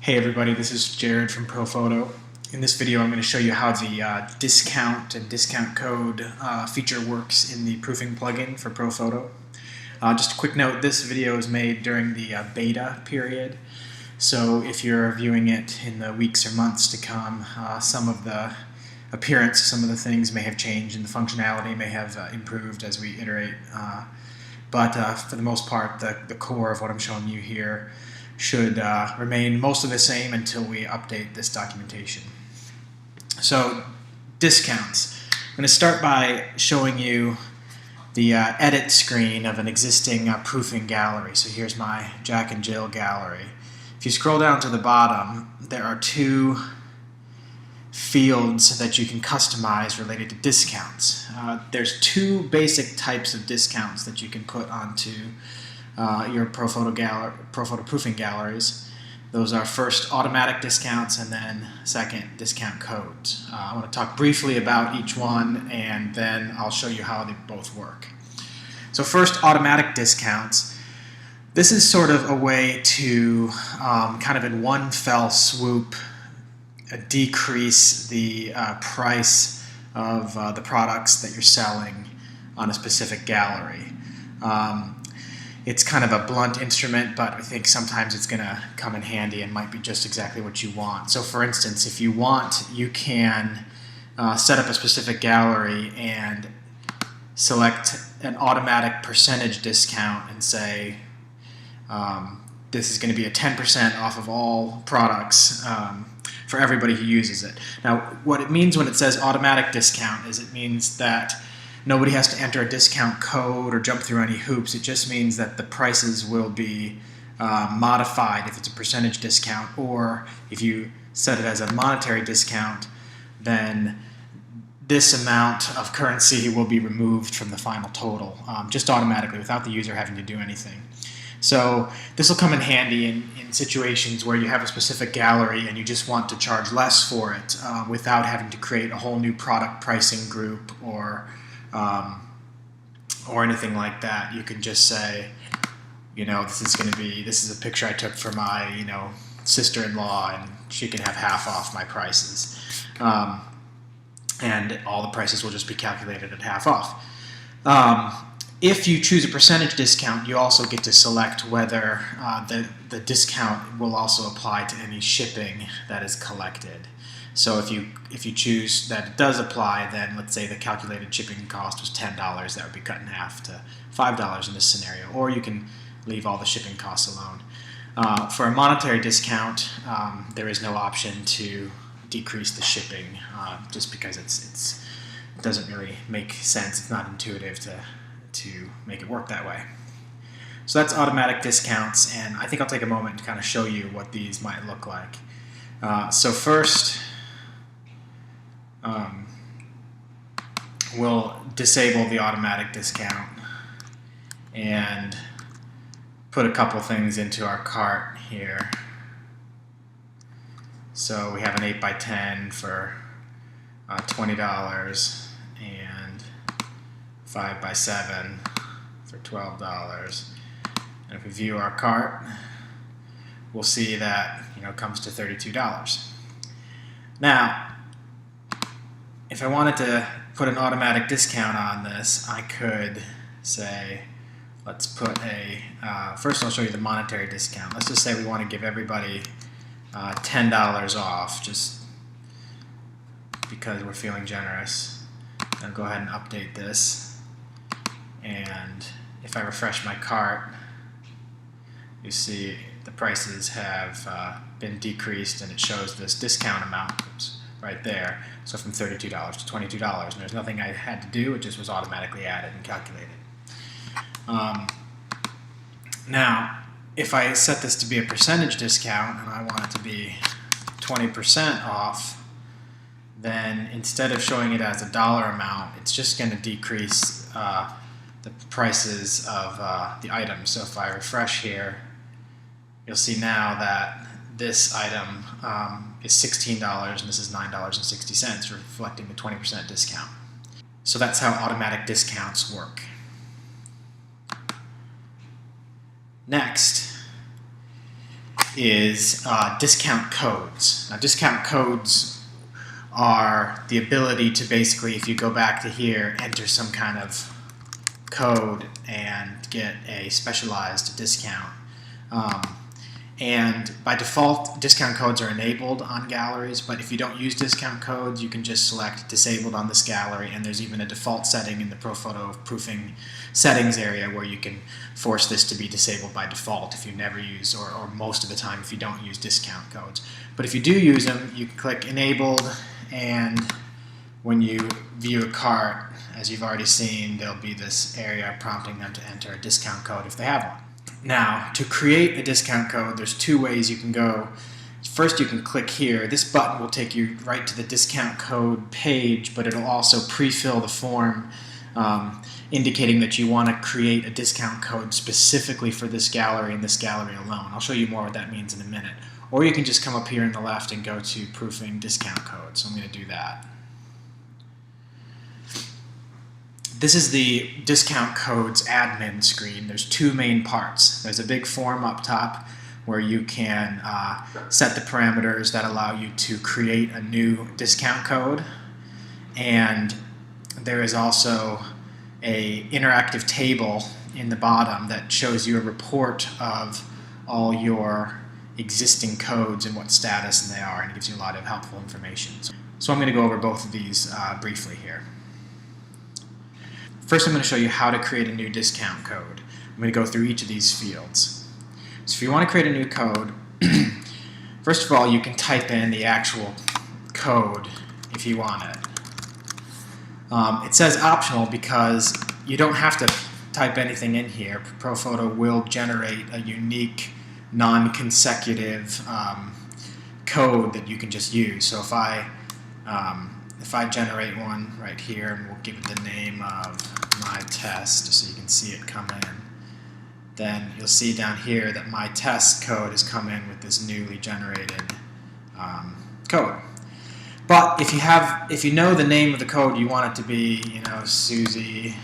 Hey everybody, this is Jared from ProPhoto. In this video I'm going to show you how the discount and discount code feature works in the proofing plugin for ProPhoto. Just a quick note, this video is made during the beta period, so if you're viewing it in the weeks or months to come, some of the appearance, some of the things may have changed and the functionality may have improved as we iterate, but for the most part the core of what I'm showing you here should remain most of the same until we update this documentation. So, discounts. I'm going to start by showing you the edit screen of an existing proofing gallery. So here's my Jack and Jill gallery. If you scroll down to the bottom, there are two fields that you can customize related to discounts. There's two basic types of discounts that you can put onto your ProPhoto proofing galleries. Those are first automatic discounts and then second discount codes. I want to talk briefly about each one and then I'll show you how they both work. So first, automatic discounts. This is sort of a way to kind of in one fell swoop decrease the price of the products that you're selling on a specific gallery. It's kind of a blunt instrument, but I think sometimes it's going to come in handy and might be just exactly what you want. So for instance, if you want, you can set up a specific gallery and select an automatic percentage discount and say this is going to be a 10% off of all products for everybody who uses it. Now, what it means when it says automatic discount is it means that nobody has to enter a discount code or jump through any hoops. It just means that the prices will be modified if it's a percentage discount, or if you set it as a monetary discount, then this amount of currency will be removed from the final total, just automatically without the user having to do anything. So this will come in handy in situations where you have a specific gallery and you just want to charge less for it without having to create a whole new product pricing group or anything like that. You can just say, you know, this is a picture I took for my, sister-in-law, and she can have half off my prices. And all the prices will just be calculated at half off. If you choose a percentage discount, you also get to select whether the discount will also apply to any shipping that is collected. So if you choose that it does apply, then let's say the calculated shipping cost was $10, that would be cut in half to $5 in this scenario, or you can leave all the shipping costs alone. For a monetary discount, there is no option to decrease the shipping, just because it doesn't really make sense. It's not intuitive to make it work that way. So that's automatic discounts, and I think I'll take a moment to kind of show you what these might look like. So first, we'll disable the automatic discount and put a couple things into our cart here. So we have an 8x10 for $20 and 5x7 for $12. And if we view our cart, we'll see that it comes to $32. Now, if I wanted to put an automatic discount on this, I could say, let's put first I'll show you the monetary discount. Let's just say we want to give everybody $10 off, just because we're feeling generous. I'll go ahead and update this, and if I refresh my cart, you see the prices have been decreased, and it shows this discount amount right there. So from $32 to $22, and there's nothing I had to do, it just was automatically added and calculated. Now, if I set this to be a percentage discount and I want it to be 20% off, then instead of showing it as a dollar amount, it's just going to decrease the prices of the items. So if I refresh here, you'll see now that this item is $16 and this is $9.60, reflecting the 20% discount. So that's how automatic discounts work. Next, is discount codes. Now, discount codes are the ability to basically, if you go back to here, enter some kind of code and get a specialized discount. And by default, discount codes are enabled on galleries, but if you don't use discount codes, you can just select disabled on this gallery, and there's even a default setting in the ProPhoto proofing settings area where you can force this to be disabled by default if you never use, or most of the time if you don't use discount codes. But if you do use them, you click enabled, and when you view a cart, as you've already seen, there'll be this area prompting them to enter a discount code if they have one. Now, to create a discount code, there's two ways you can go. First, you can click here. This button will take you right to the discount code page, but it'll also pre-fill the form indicating that you want to create a discount code specifically for this gallery and this gallery alone. I'll show you more what that means in a minute. Or you can just come up here on the left and go to proofing discount code. So I'm going to do that. This is the discount codes admin screen. There's two main parts. There's a big form up top where you can set the parameters that allow you to create a new discount code. And there is also an interactive table in the bottom that shows you a report of all your existing codes and what status they are, and it gives you a lot of helpful information. So I'm going to go over both of these briefly here. First, I'm going to show you how to create a new discount code. I'm going to go through each of these fields. So if you want to create a new code, first of all, you can type in the actual code if you want it. It says optional because you don't have to type anything in here. ProPhoto will generate a unique, non-consecutive code that you can just use. So if I generate one right here, and we'll give it the name of my test just so you can see it come in, then you'll see down here that my test code has come in with this newly generated code. But if you know the name of the code, you want it to be, Susie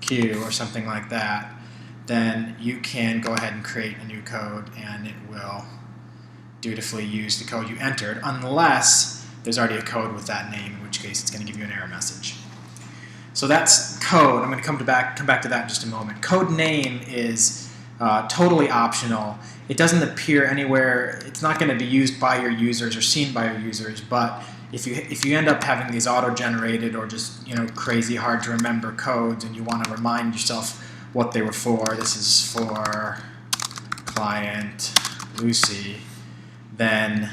Q or something like that, then you can go ahead and create a new code, and it will dutifully use the code you entered, unless there's already a code with that name, in which case it's going to give you an error message. So that's code. I'm going to come back to that in just a moment. Code name is totally optional. It doesn't appear anywhere. It's not going to be used by your users or seen by your users, but if you end up having these auto-generated or just crazy hard to remember codes, and you want to remind yourself what they were for, this is for client Lucy, then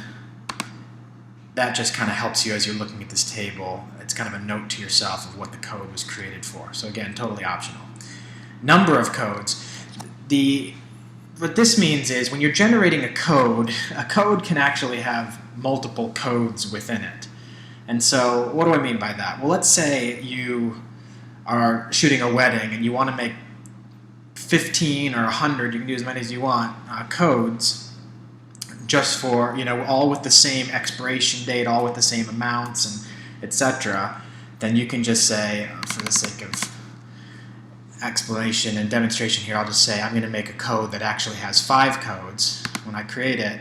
that just kind of helps you as you're looking at this table. It's kind of a note to yourself of what the code was created for. So again, totally optional. Number of codes. What this means is when you're generating a code can actually have multiple codes within it. And so what do I mean by that? Well, let's say you are shooting a wedding and you want to make 15 or 100, you can do as many as you want, codes, just for, all with the same expiration date, all with the same amounts, and etc., then you can just say, for the sake of explanation and demonstration here, I'll just say I'm going to make a code that actually has 5 codes. When I create it,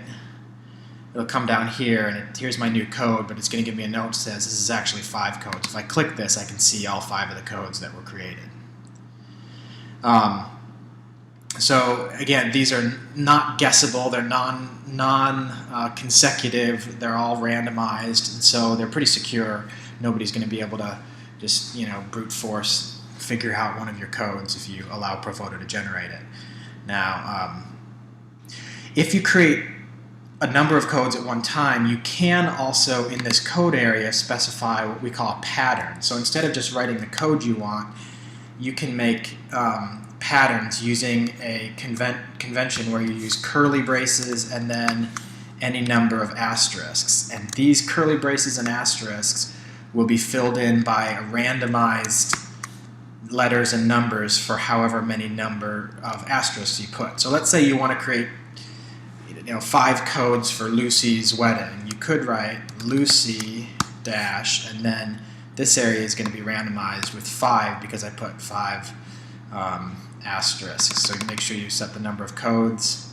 it'll come down here, and here's my new code, but it's going to give me a note that says this is actually 5 codes. If I click this, I can see all 5 of the codes that were created. So again, these are not guessable. They're non-consecutive. They're all randomized, and so they're pretty secure. Nobody's going to be able to just brute force figure out one of your codes if you allow ProPhoto to generate it. Now, if you create a number of codes at one time, you can also in this code area specify what we call a pattern. So instead of just writing the code you want, you can make patterns using a convention where you use curly braces and then any number of asterisks. And these curly braces and asterisks will be filled in by a randomized letters and numbers for however many number of asterisks you put. So let's say you want to create 5 codes for Lucy's wedding. You could write Lucy dash, and then this area is going to be randomized with 5 because I put 5 asterisks. So make sure you set the number of codes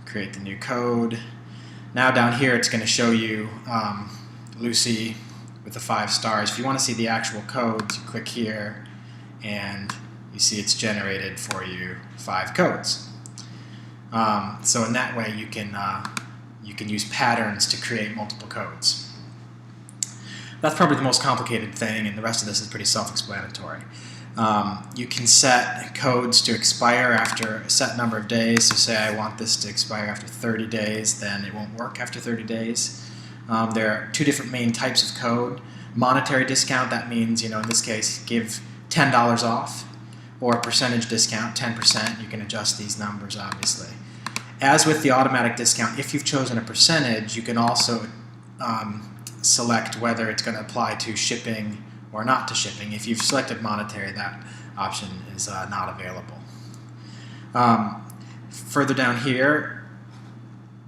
create the new code. Now down here it's going to show you Lucy with the 5 stars. If you want to see the actual codes, you click here and you see it's generated for you 5 codes. So in that way you can use patterns to create multiple codes. That's probably the most complicated thing, and the rest of this is pretty self-explanatory. You can set codes to expire after a set number of days. So say I want this to expire after 30 days, then it won't work after 30 days. There are 2 different main types of code. Monetary discount, that means, in this case, give $10 off, or a percentage discount, 10%. You can adjust these numbers, obviously. As with the automatic discount, if you've chosen a percentage, you can also select whether it's going to apply to shipping or not to shipping. If you've selected monetary, that option is not available. Further down here,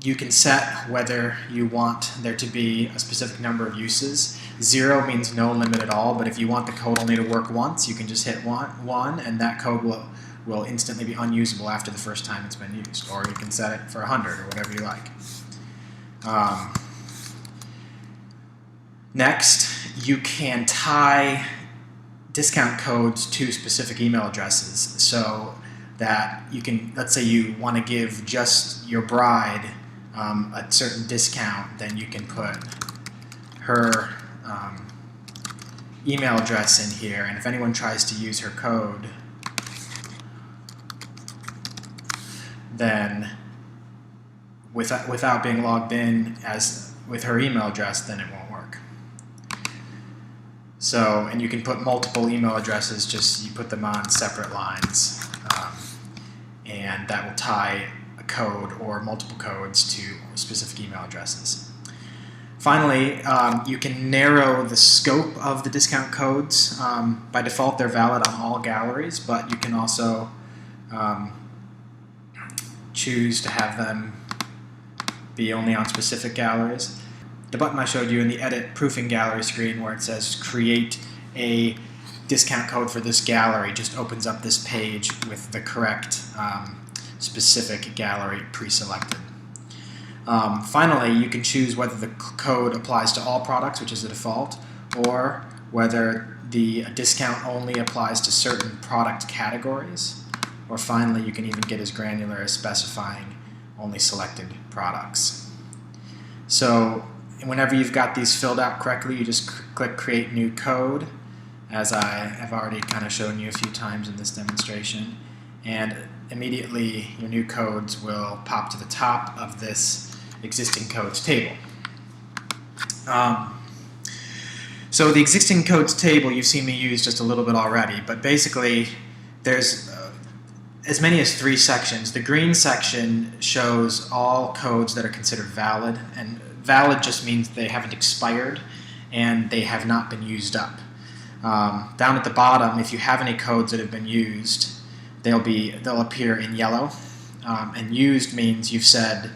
you can set whether you want there to be a specific number of uses. 0 means no limit at all, but if you want the code only to work once, you can just hit 1, and that code will instantly be unusable after the first time it's been used. Or you can set it for 100 or whatever you like. Next, you can tie discount codes to specific email addresses, so that you can, let's say you want to give just your bride a certain discount, then you can put her email address in here, and if anyone tries to use her code, then without being logged in with her email address, then it won't work. So, and you can put multiple email addresses, just you put them on separate lines, and that will tie a code or multiple codes to specific email addresses. Finally, you can narrow the scope of the discount codes. By default, they're valid on all galleries, but you can also choose to have them be only on specific galleries. The button I showed you in the Edit Proofing Gallery screen, where it says Create a Discount Code for this gallery, just opens up this page with the correct specific gallery pre-selected. Finally, you can choose whether the code applies to all products, which is the default, or whether the discount only applies to certain product categories. Or finally, you can even get as granular as specifying only selected products. So whenever you've got these filled out correctly, you just click Create New Code, as I have already kind of shown you a few times in this demonstration, and immediately your new codes will pop to the top of this existing codes table. So the existing codes table you've seen me use just a little bit already, but basically there's as many as 3 sections. The green section shows all codes that are considered valid, and valid just means they haven't expired and they have not been used up. Down at the bottom, if you have any codes that have been used, they'll appear in yellow. And used means you've said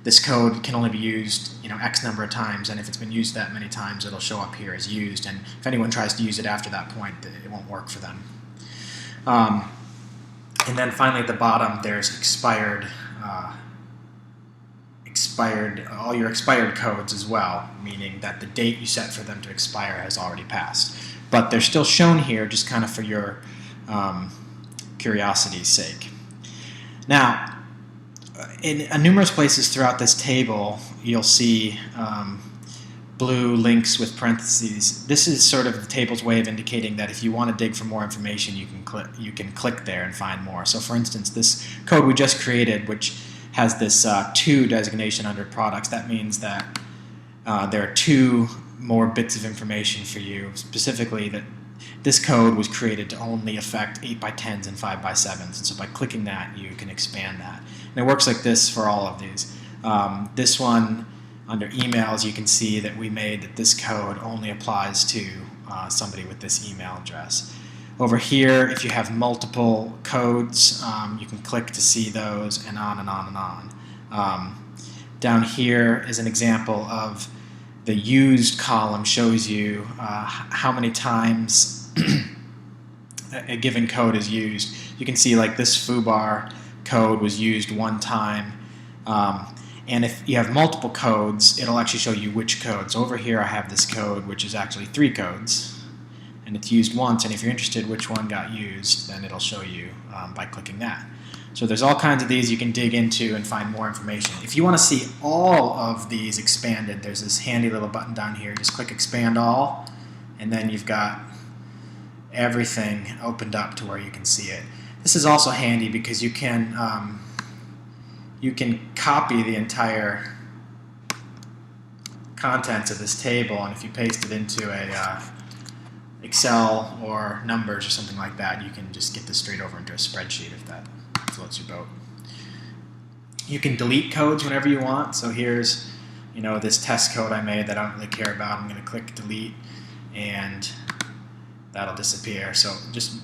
this code can only be used X number of times, and if it's been used that many times, it'll show up here as used, and if anyone tries to use it after that point, it won't work for them. And then finally at the bottom, there's expired, all your expired codes as well, meaning that the date you set for them to expire has already passed. But they're still shown here just kind of for your curiosity's sake. Now, in numerous places throughout this table, you'll see blue links with parentheses. This is sort of the table's way of indicating that if you want to dig for more information, you can click there and find more. So for instance, this code we just created, which has this 2 designation under products, that means that there are 2 more bits of information for you, specifically that this code was created to only affect 8x10s and 5x7s, and so by clicking that you can expand that. And it works like this for all of these. This one, under emails, you can see that we made that this code only applies to somebody with this email address. Over here, if you have multiple codes, you can click to see those, and on and on and on. Down here is an example of the used column, shows you how many times a given code is used. You can see like this foobar code was used 1 time, And if you have multiple codes, it'll actually show you which codes. Over here I have this code, which is actually 3 codes, and it's used once, and if you're interested which one got used, then it'll show you by clicking that. So there's all kinds of these you can dig into and find more information. If you want to see all of these expanded, there's this handy little button down here. Just click Expand All, and then you've got everything opened up to where you can see it. This is also handy because you can copy the entire contents of this table, and if you paste it into a Excel or Numbers or something like that, you can just get this straight over into a spreadsheet if that floats your boat. You can delete codes whenever you want. So here's, this test code I made that I don't really care about. I'm going to click delete, and that'll disappear. So just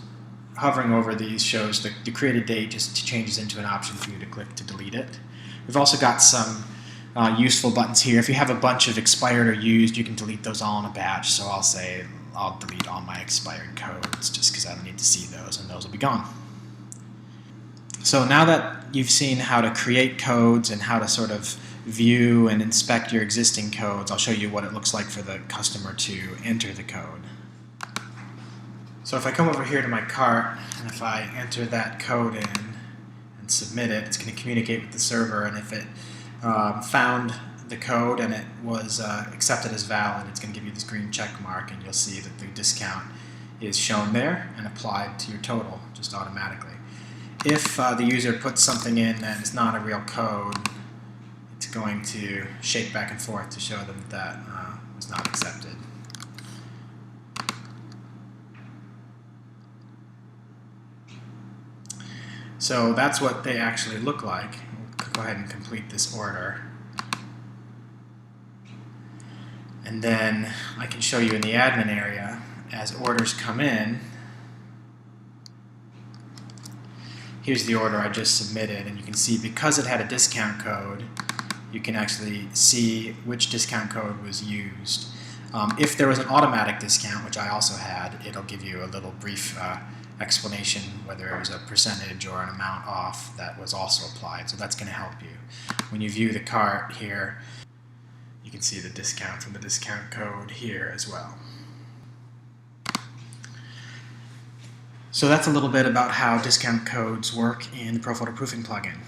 hovering over these shows the created date just changes into an option for you to click to delete it. We've also got some useful buttons here. If you have a bunch of expired or used, you can delete those all in a batch. So I'll say I'll delete all my expired codes just because I don't need to see those, and those will be gone. So now that you've seen how to create codes and how to sort of view and inspect your existing codes, I'll show you what it looks like for the customer to enter the code. So if I come over here to my cart, and if I enter that code in and submit it, it's going to communicate with the server, and if it found the code and it was accepted as valid, it's going to give you this green check mark, and you'll see that the discount is shown there and applied to your total just automatically. If the user puts something in that is not a real code, it's going to shake back and forth to show them that was not accepted. So that's what they actually look like. We'll go ahead and complete this order. And then I can show you in the admin area, as orders come in, here's the order I just submitted, and you can see because it had a discount code, you can actually see which discount code was used. If there was an automatic discount, which I also had, it'll give you a little brief explanation whether it was a percentage or an amount off that was also applied. So that's going to help you. When you view the cart here, you can see the discounts and the discount code here as well. So that's a little bit about how discount codes work in the ProPhoto Proofing plugin.